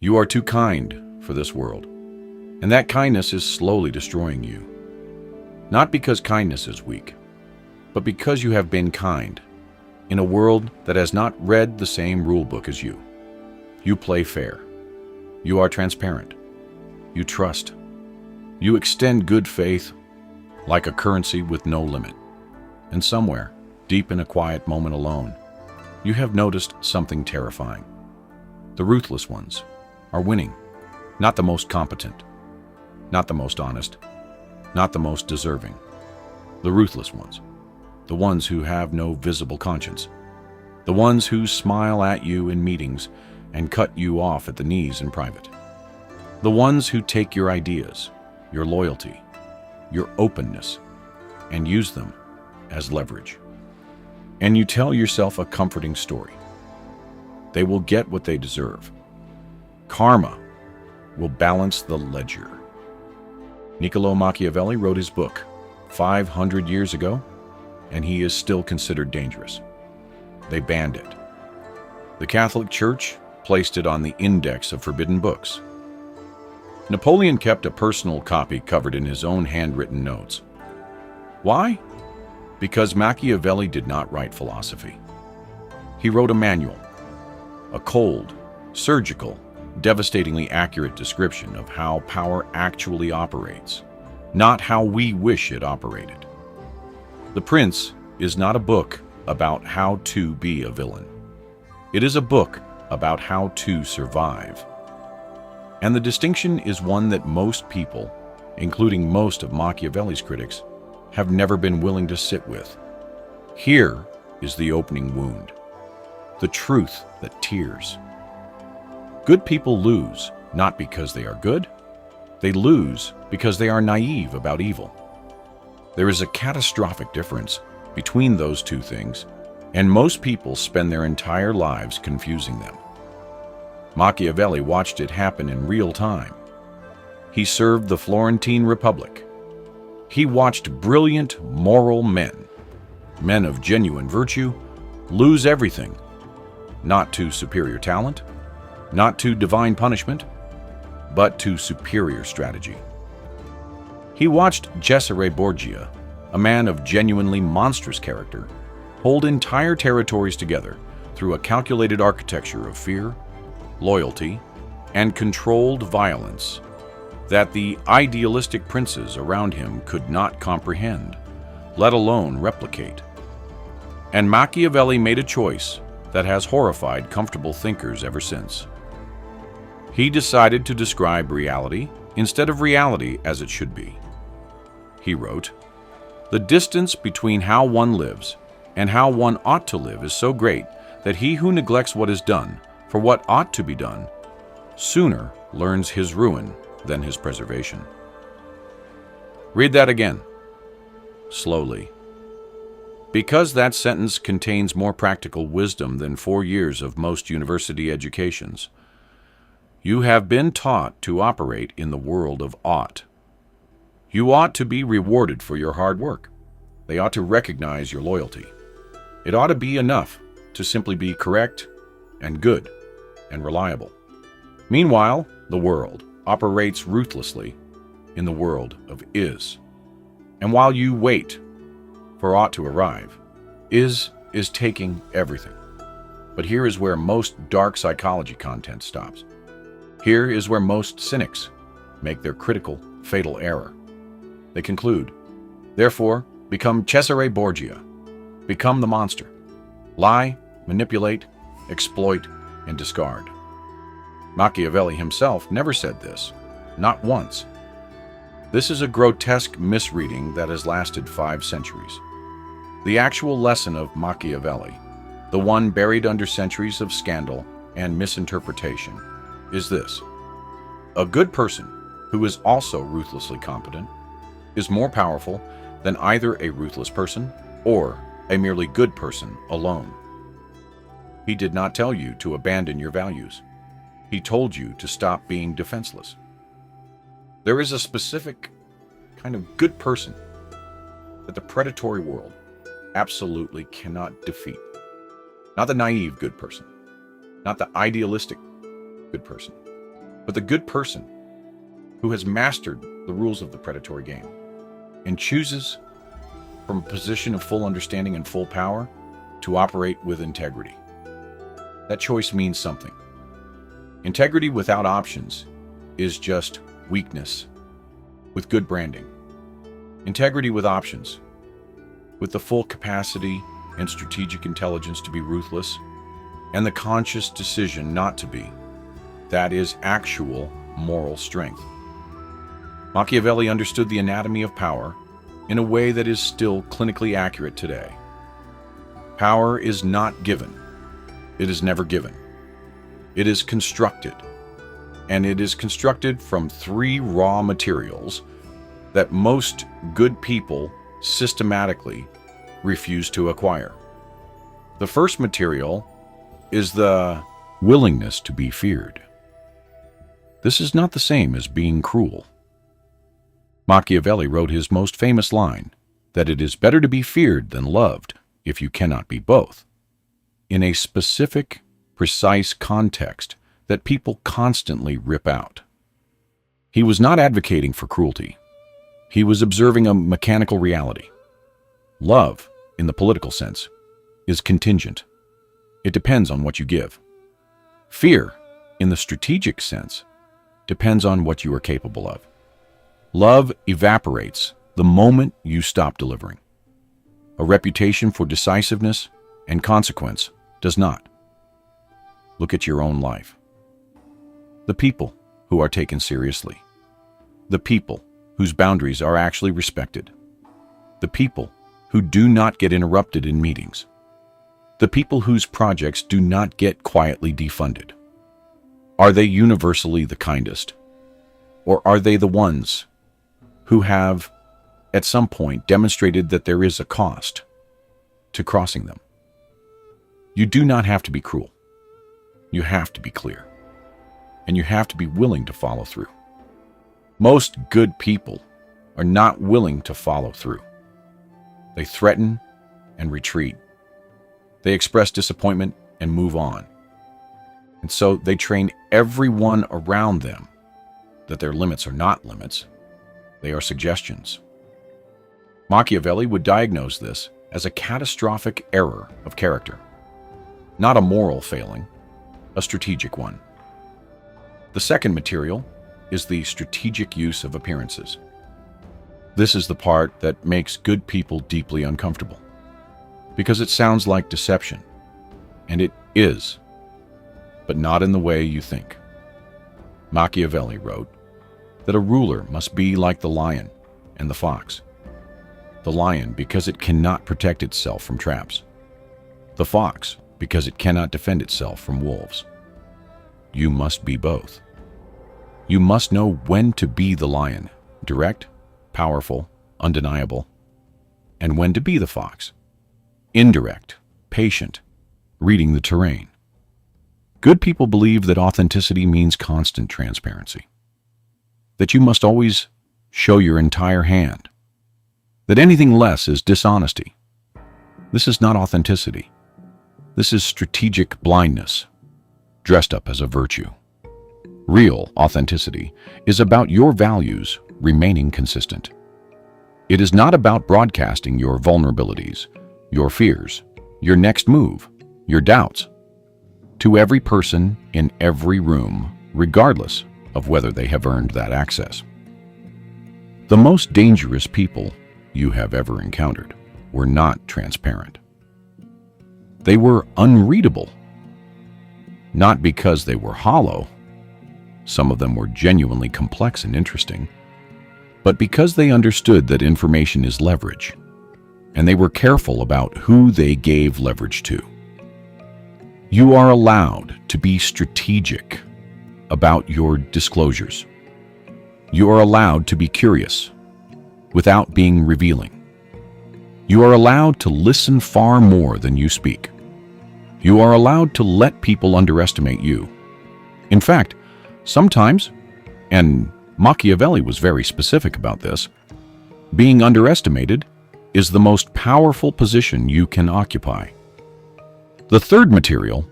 You are too kind for this world, and that kindness is slowly destroying you. Not because kindness is weak, but because you have been kind in a world that has not read the same rule book as you. You play fair. You are transparent. You trust. You extend good faith like a currency with no limit. And somewhere, deep in a quiet moment alone, you have noticed something terrifying. The ruthless ones are winning, not the most competent, not the most honest, not the most deserving. The ruthless ones, the ones who have no visible conscience, the ones who smile at you in meetings and cut you off at the knees in private, the ones who take your ideas, your loyalty, your openness, and use them as leverage. And you tell yourself a comforting story. They will get what they deserve. Karma will balance the ledger. Niccolo Machiavelli wrote his book 500 years ago, and he is still considered dangerous. They banned it. The Catholic Church placed it on the index of forbidden books. Napoleon kept a personal copy covered in his own handwritten notes. Why? Because Machiavelli did not write philosophy. He wrote a manual, a cold, surgical, devastatingly accurate description of how power actually operates, not how we wish it operated. The Prince is not a book about how to be a villain. It is a book about how to survive. And the distinction is one that most people, including most of Machiavelli's critics, have never been willing to sit with. Here is the opening wound, the truth that tears. Good people lose not because they are good, they lose because they are naive about evil. There is a catastrophic difference between those two things, and most people spend their entire lives confusing them. Machiavelli watched it happen in real time. He served the Florentine Republic. He watched brilliant, moral men, men of genuine virtue, lose everything, not to superior talent, not to divine punishment, but to superior strategy. He watched Cesare Borgia, a man of genuinely monstrous character, hold entire territories together through a calculated architecture of fear, loyalty, and controlled violence that the idealistic princes around him could not comprehend, let alone replicate. And Machiavelli made a choice that has horrified comfortable thinkers ever since. He decided to describe reality instead of reality as it should be. He wrote, "The distance between how one lives and how one ought to live is so great that he who neglects what is done for what ought to be done sooner learns his ruin than his preservation." Read that again, slowly, because that sentence contains more practical wisdom than 4 years of most university educations. You have been taught to operate in the world of ought. You ought to be rewarded for your hard work. They ought to recognize your loyalty. It ought to be enough to simply be correct and good and reliable. Meanwhile, the world operates ruthlessly in the world of is. And while you wait for ought to arrive, is taking everything. But here is where most dark psychology content stops. Here is where most cynics make their critical, fatal error. They conclude, therefore, become Cesare Borgia, become the monster, lie, manipulate, exploit, and discard. Machiavelli himself never said this, not once. This is a grotesque misreading that has lasted 5 centuries. The actual lesson of Machiavelli, the one buried under centuries of scandal and misinterpretation, is this: a good person who is also ruthlessly competent is more powerful than either a ruthless person or a merely good person alone. He did not tell you to abandon your values. He told you to stop being defenseless. There is a specific kind of good person that the predatory world absolutely cannot defeat. Not the naive good person, not the idealistic good person, but the good person who has mastered the rules of the predatory game and chooses from a position of full understanding and full power to operate with integrity. That choice means something. Integrity without options is just weakness with good branding. Integrity with options, with the full capacity and strategic intelligence to be ruthless, and the conscious decision not to be, that is actual moral strength. Machiavelli understood the anatomy of power in a way that is still clinically accurate today. Power is not given. It is never given. It is constructed, and it is constructed from three raw materials that most good people systematically refuse to acquire. The first material is the willingness to be feared. This is not the same as being cruel. Machiavelli wrote his most famous line, that it is better to be feared than loved if you cannot be both, in a specific, precise context that people constantly rip out. He was not advocating for cruelty. He was observing a mechanical reality. Love, in the political sense, is contingent. It depends on what you give. Fear, in the strategic sense, depends on what you are capable of. Love evaporates the moment you stop delivering. A reputation for decisiveness and consequence does not. Look at your own life. The people who are taken seriously. The people whose boundaries are actually respected. The people who do not get interrupted in meetings. The people whose projects do not get quietly defunded. Are they universally the kindest? Or are they the ones who have, at some point, demonstrated that there is a cost to crossing them? You do not have to be cruel. You have to be clear. And you have to be willing to follow through. Most good people are not willing to follow through. They threaten and retreat. They express disappointment and move on. And so they train everyone around them that their limits are not limits. They are suggestions. Machiavelli would diagnose this as a catastrophic error of character, not a moral failing, a strategic one. The second material is the strategic use of appearances. This is the part that makes good people deeply uncomfortable, because it sounds like deception, and it is, but not in the way you think. Machiavelli wrote that a ruler must be like the lion and the fox. The lion because it cannot protect itself from traps. The fox because it cannot defend itself from wolves. You must be both. You must know when to be the lion, direct, powerful, undeniable, and when to be the fox, indirect, patient, reading the terrain. Good people believe that authenticity means constant transparency, that you must always show your entire hand, that anything less is dishonesty. This is not authenticity. This is strategic blindness, dressed up as a virtue. Real authenticity is about your values remaining consistent. It is not about broadcasting your vulnerabilities, your fears, your next move, your doubts, to every person in every room, regardless of whether they have earned that access. The most dangerous people you have ever encountered were not transparent. They were unreadable, not because they were hollow. Some of them were genuinely complex and interesting, but because they understood that information is leverage, and they were careful about who they gave leverage to. You are allowed to be strategic about your disclosures. You are allowed to be curious without being revealing. You are allowed to listen far more than you speak. You are allowed to let people underestimate you. In fact, sometimes, and Machiavelli was very specific about this, being underestimated is the most powerful position you can occupy. The third material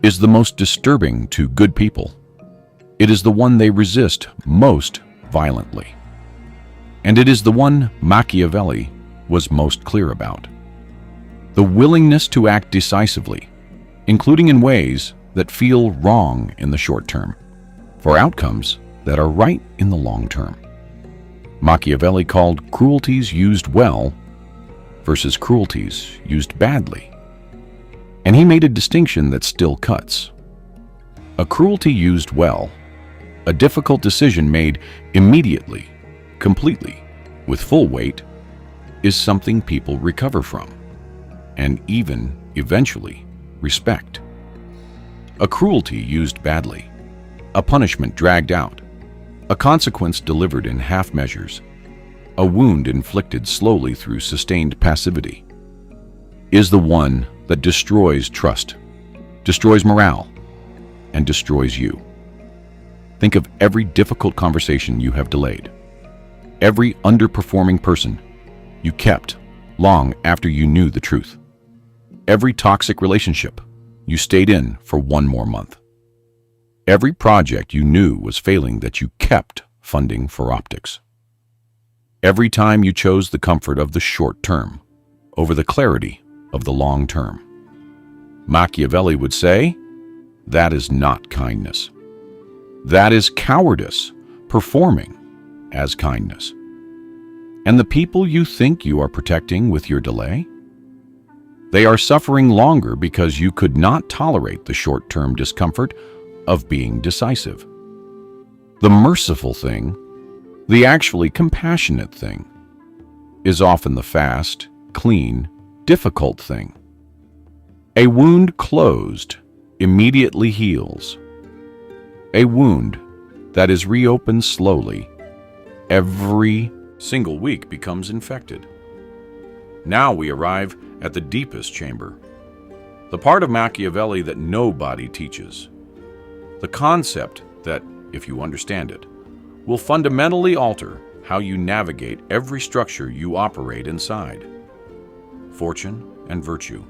is the most disturbing to good people. It is the one they resist most violently. And it is the one Machiavelli was most clear about. The willingness to act decisively, including in ways that feel wrong in the short term, for outcomes that are right in the long term. Machiavelli called cruelties used well versus cruelties used badly. And he made a distinction that still cuts. A cruelty used well, a difficult decision made immediately, completely, with full weight, is something people recover from, and even, eventually, respect. A cruelty used badly, a punishment dragged out, a consequence delivered in half measures, a wound inflicted slowly through sustained passivity, is the one that destroys trust, destroys morale, and destroys you. Think of every difficult conversation you have delayed, every underperforming person you kept long after you knew the truth, every toxic relationship you stayed in for one more month, every project you knew was failing that you kept funding for optics, every time you chose the comfort of the short term over the clarity of the long term. Machiavelli would say, that is not kindness. That is cowardice performing as kindness. And the people you think you are protecting with your delay? They are suffering longer because you could not tolerate the short-term discomfort of being decisive. The merciful thing, the actually compassionate thing, is often the fast, clean, difficult thing. A wound closed immediately heals. A wound that is reopened slowly every single week becomes infected. Now we arrive at the deepest chamber, the part of Machiavelli that nobody teaches, the concept that, if you understand it, will fundamentally alter how you navigate every structure you operate inside: fortune and virtue.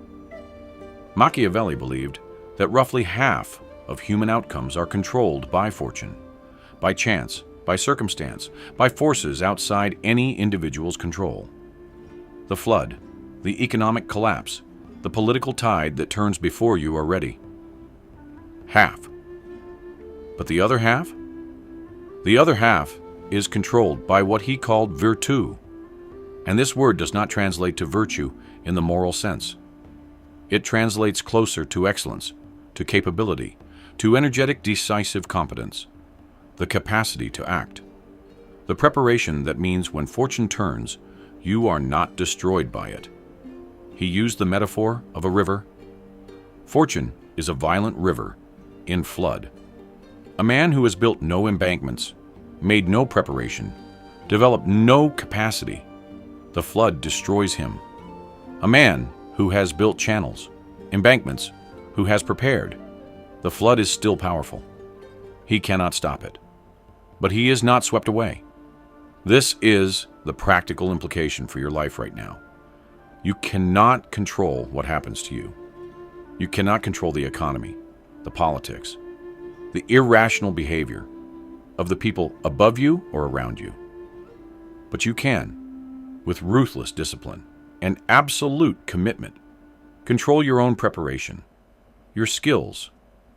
Machiavelli believed that roughly half of human outcomes are controlled by fortune, by chance, by circumstance, by forces outside any individual's control. The flood, the economic collapse, the political tide that turns before you are ready. Half. But the other half? The other half is controlled by what he called virtu, and this word does not translate to virtue in the moral sense. It translates closer to excellence, to capability, to energetic, decisive competence, the capacity to act, the preparation that means when fortune turns, you are not destroyed by it. He used the metaphor of a river. Fortune is a violent river in flood. A man who has built no embankments, made no preparation, developed no capacity, the flood destroys him. A man who has built channels, embankments, who has prepared, the flood is still powerful. He cannot stop it. But he is not swept away. This is the practical implication for your life right now. You cannot control what happens to you. You cannot control the economy, the politics, the irrational behavior of the people above you or around you. But you can, with ruthless discipline and absolute commitment, control your own preparation, your skills,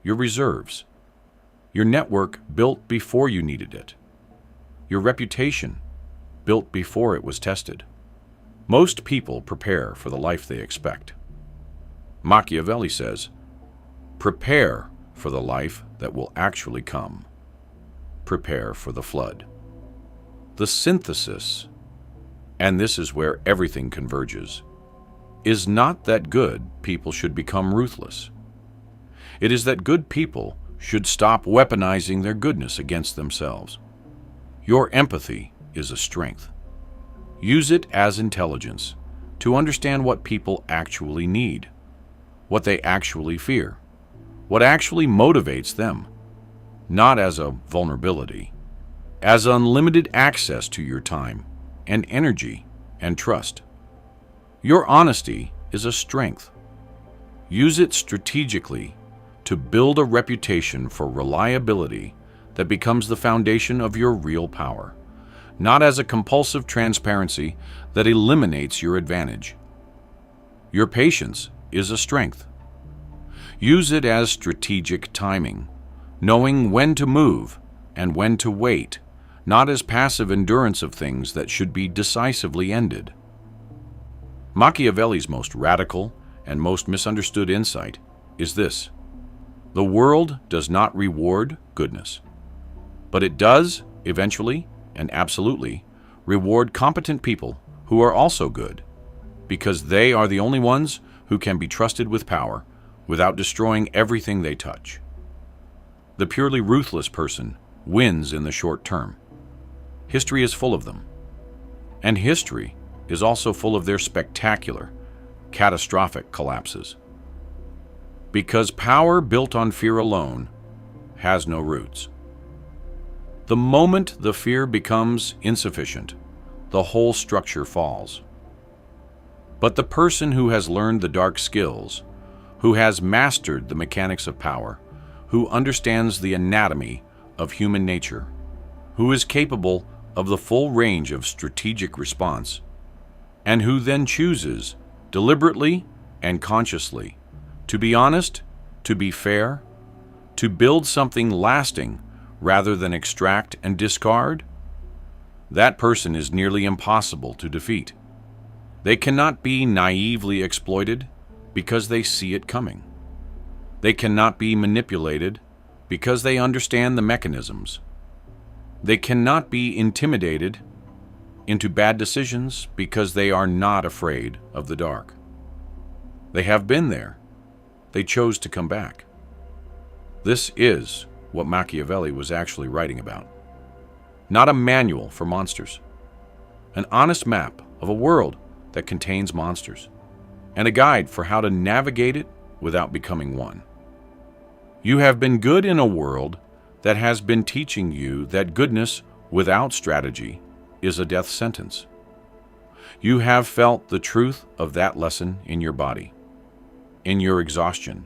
your reserves, your network built before you needed it, your reputation built before it was tested. Most people prepare for the life they expect. Machiavelli says, prepare for the life that will actually come. Prepare for the flood. The synthesis, and this is where everything converges, is not that good people should become ruthless. It is that good people should stop weaponizing their goodness against themselves. Your empathy is a strength. Use it as intelligence to understand what people actually need, what they actually fear, what actually motivates them, not as a vulnerability, as unlimited access to your time and energy and trust. Your honesty is a strength. Use it strategically to build a reputation for reliability that becomes the foundation of your real power, not as a compulsive transparency that eliminates your advantage. Your patience is a strength. Use it as strategic timing, knowing when to move and when to wait, not as passive endurance of things that should be decisively ended. Machiavelli's most radical and most misunderstood insight is this: the world does not reward goodness, but it does, eventually and absolutely, reward competent people who are also good, because they are the only ones who can be trusted with power without destroying everything they touch. The purely ruthless person wins in the short term. History is full of them. And history is also full of their spectacular, catastrophic collapses. Because power built on fear alone has no roots. The moment the fear becomes insufficient, the whole structure falls. But the person who has learned the dark skills, who has mastered the mechanics of power, who understands the anatomy of human nature, who is capable of the full range of strategic response, and who then chooses, deliberately and consciously, to be honest, to be fair, to build something lasting rather than extract and discard, that person is nearly impossible to defeat. They cannot be naively exploited because they see it coming. They cannot be manipulated because they understand the mechanisms. They cannot be intimidated into bad decisions because they are not afraid of the dark. They have been there. They chose to come back. This is what Machiavelli was actually writing about. Not a manual for monsters. An honest map of a world that contains monsters, and a guide for how to navigate it without becoming one. You have been good in a world that has been teaching you that goodness without strategy is a death sentence. You have felt the truth of that lesson in your body, in your exhaustion,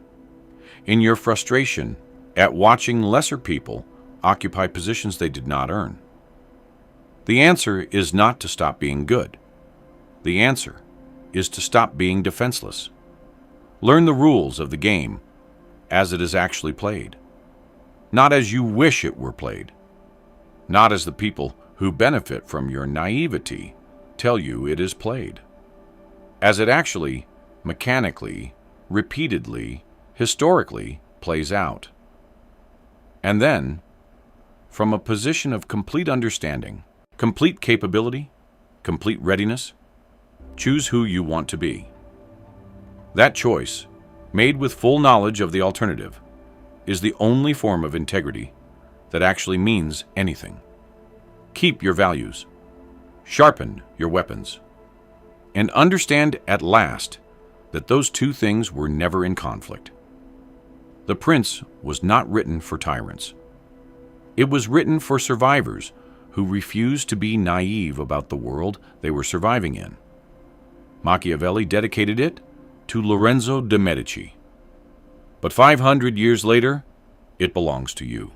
in your frustration at watching lesser people occupy positions they did not earn. The answer is not to stop being good. The answer is to stop being defenseless. Learn the rules of the game as it is actually played, not as you wish it were played, not as the people who benefit from your naivety tell you it is played, as it actually, mechanically, repeatedly, historically plays out. And then, from a position of complete understanding, complete capability, complete readiness, choose who you want to be. That choice, made with full knowledge of the alternative, is the only form of integrity that actually means anything. Keep your values, sharpen your weapons, and understand at last that those two things were never in conflict. The Prince was not written for tyrants. It was written for survivors who refused to be naive about the world they were surviving in. Machiavelli dedicated it to Lorenzo de' Medici. But 500 years later, it belongs to you.